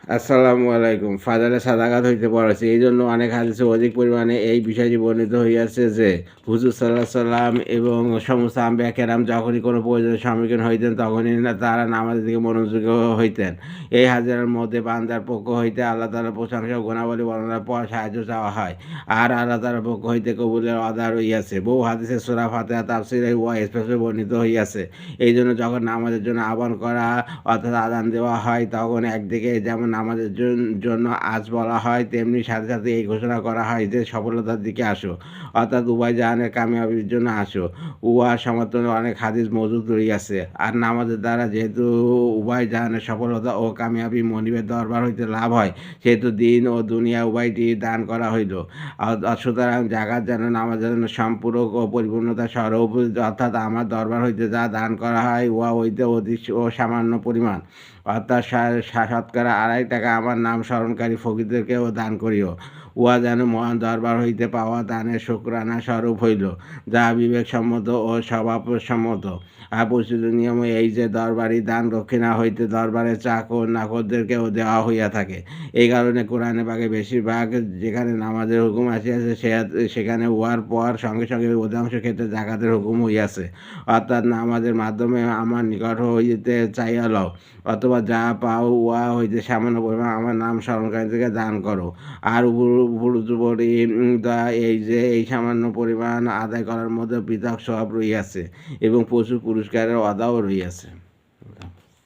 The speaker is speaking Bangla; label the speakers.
Speaker 1: আসসালামু আলাইকুম। ফাজালে সাদাকাত হইতে পড়েছে। এইজন্য অনেক হাদিসে অধিক পরিমাণে এই বিষয়টি বর্ণিত হইয়াছে যে, হুজুর সাল্লাম এবং সমস্ত আম্বিয়া কেরাম যখনই কোনো প্রয়োজনের সম্মুখীন হইতেন, তখনই তারা নামাজের দিকে মনোযোগী হইতেন। এই হাদিসের মধ্যে বান্দার পক্ষ হইতে আল্লাহ তাআলার প্রশংসা ও গুণাবলী বর্ণনার পর সাহায্য চাওয়া হয়। আর আল্লাহ তাআলার পক্ষ হইতে কবুলের ওয়াদা রহিয়াছে। বহু হাদিসে সূরা ফাতিহা তাফসীরে উহা স্পষ্ট বর্ণিত হইয়াছে। এইজন্য যখন নামাজের জন্য আহ্বান করা অর্থাৎ আযান দেওয়া হয়, তখন একদিকে যেমন নামাজের জন্য আজ বলা হয়, তেমনি সাথে, সাথে এই ঘোষণা করা হয় যে সফলতার দিকে আসো। অর্থাৎ উভয় জাহানের কামিয়াবির জন্য আসো। উহার সমর্থনে অনেক হাদিস মওজুদ রহিয়াছে। আর নামাজের দ্বারা যেহেতু উভয় জাহানের সফলতা ও কামিয়াবি মনিবের দরবার হইতে লাভ হয়, সেহেতু দিন ও দুনিয়া উভয়টি দান করা হইল। সুতরাং জাকাত যেন নামাজের জন্য সম্পূরক ও পরিপূর্ণতা স্বরূপ, অর্থাৎ আমার দরবার হইতে যা দান করা হয়, উহা হইতে অধিক ও সামান্য পরিমাণ, অর্থাৎ শতকরা 2.5 টাকা আমার নাম স্মরণকারী ফকিরদেরকেও দান করিও। উহা যেন মহান দরবার হইতে পাওয়া দানের শুকরানা স্বরূপ হইল, যা বিবেকসম্মত ও স্বভাবসম্মত। আর পরিচিত নিয়ম এই যে, দরবারি দান দক্ষিণা হইতে দরবারের চাকর নাকরদেরকেও দেওয়া হইয়া থাকে। এই কারণে কোরআনে পাকে বেশিরভাগ যেখানে নামাজের হুকুম আসিয়াছে, সেখানে উহার পর সঙ্গে সঙ্গে অধিকাংশ ক্ষেত্রে জাকাতের হুকুম হইয়াছে। অর্থাৎ নামাজের মাধ্যমে আমার নিকট হইতে চাইয়া লও, অথবা যা পাও উহা হইতে সামান্য পরিমাণ আমার নাম স্মরণকারীদেরকে দান করো। আর উপরি এই যে এই সামান্য পরিমাণ আদায় করার মধ্যে পৃথক স্বভাব রহিয়াছে এবং প্রচুর পুরস্কারের ওয়াদাও রহিয়াছে।